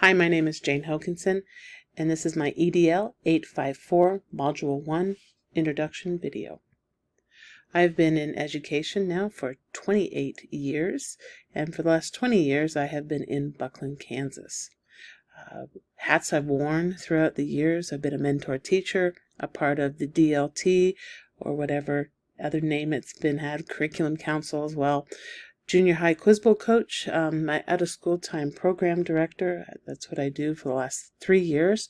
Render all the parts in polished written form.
Hi, my name is Jane Hokinson, and this is my EDL 854 Module 1 Introduction video. I've been in education now for 28 years, and for the last 20 years I have been in Buckland, Kansas. Hats I've worn throughout the years. I've been a mentor teacher, a part of the DLT, or whatever other name it's been had, curriculum council as well. Junior high quiz bowl coach, my out-of-school time program director. That's what I do for the last 3 years.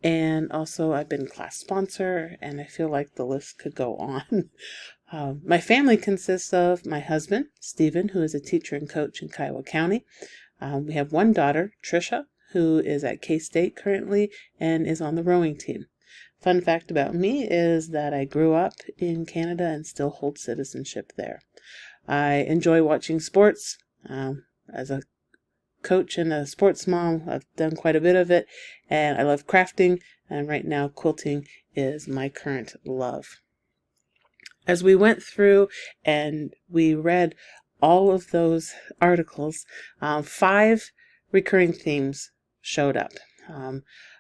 And also I've been class sponsor, and I feel like the list could go on. My family consists of my husband, Stephen, who is a teacher and coach in Kiowa County. We have one daughter, Trisha, who is at K-State currently and is on the rowing team. Fun fact about me is that I grew up in Canada and still hold citizenship there. I enjoy watching sports. As a coach and a sports mom, I've done quite a bit of it, and I love crafting, and right now quilting is my current love. As we went through and we read all of those articles, 5 recurring themes showed up.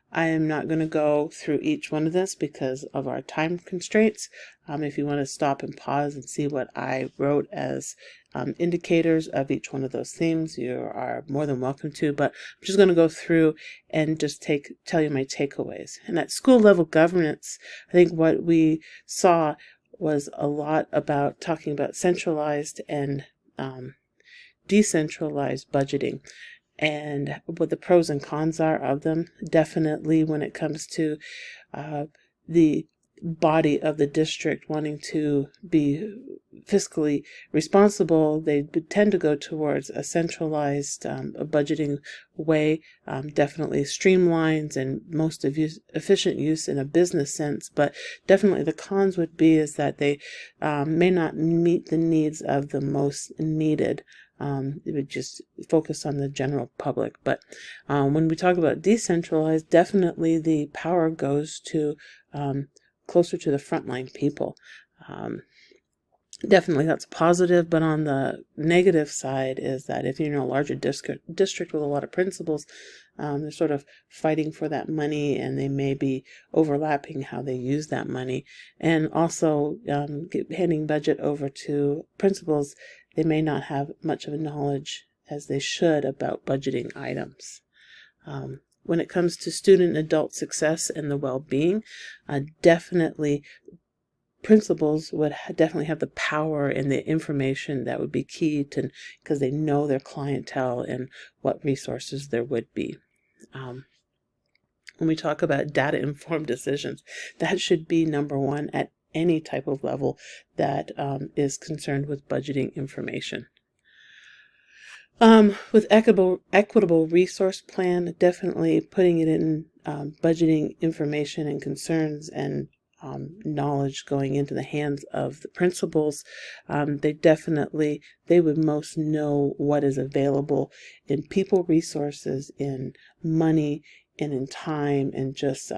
I am not going to go through each one of this because of our time constraints. If you want to stop and pause and see what I wrote as indicators of each one of those themes, you are more than welcome to, but I'm just going to go through and just tell you my takeaways. And at school level governance, I think what we saw was a lot about talking about centralized and decentralized budgeting, and what the pros and cons are of them. Definitely when it comes to the body of the district wanting to be fiscally responsible, they tend to go towards a centralized budgeting way. Definitely streamlines and most efficient use in a business sense, but definitely the cons would be is that they may not meet the needs of the most needed. It would just focus on the general public. But when we talk about decentralized, definitely the power goes to closer to the frontline people. Definitely that's positive, but on the negative side is that if you're in a larger district with a lot of principals, they're sort of fighting for that money, and they may be overlapping how they use that money. And also handing budget over to principals, they may not have much of a knowledge as they should about budgeting items. When it comes to student and adult success and the well-being, definitely principals would definitely have the power and the information that would be key to, because they know their clientele and what resources there would be. When we talk about data-informed decisions, that should be number one at any type of level that is concerned with budgeting information. With equitable resource plan, definitely putting it in budgeting information and concerns and knowledge going into the hands of the principals. They would most know what is available in people resources, in money, and in time, and just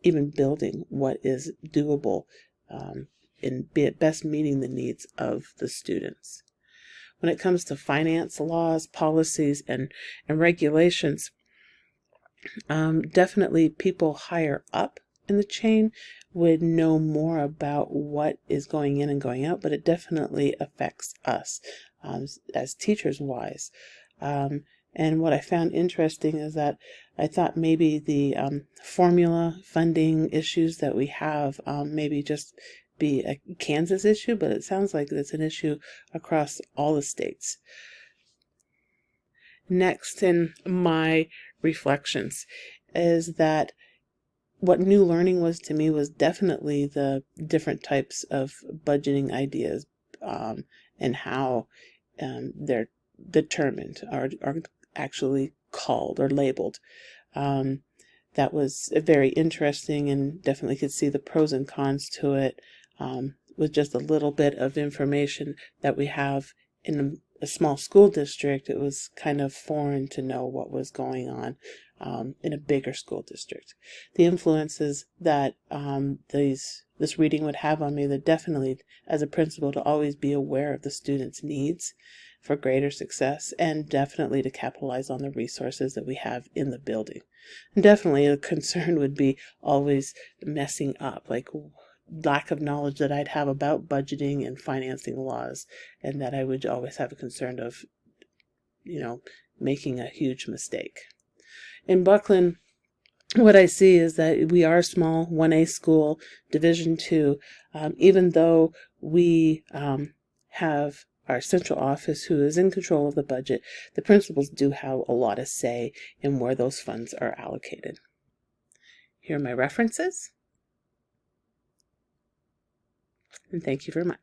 even building what is doable in best meeting the needs of the students. When it comes to finance laws, policies, and regulations, definitely people higher up in the chain would know more about what is going in and going out, but it definitely affects us as teachers wise. And what I found interesting is that I thought maybe the formula funding issues that we have maybe just be a Kansas issue, but it sounds like it's an issue across all the states. Next in my reflections is that what new learning was to me was definitely the different types of budgeting ideas and how they're determined, are actually called or labeled. That was very interesting, and definitely could see the pros and cons to it with just a little bit of information that we have in a small school district. It was kind of foreign to know what was going on in a bigger school district. The influences that this reading would have on me, that definitely as a principal to always be aware of the students' needs, for greater success, and definitely to capitalize on the resources that we have in the building. And definitely a concern would be always messing up, like lack of knowledge that I'd have about budgeting and financing laws, and that I would always have a concern of, making a huge mistake. In Buckland, what I see is that we are a small 1A school, Division II. Even though we have our central office who is in control of the budget, the principals do have a lot of say in where those funds are allocated. Here are my references, and thank you very much.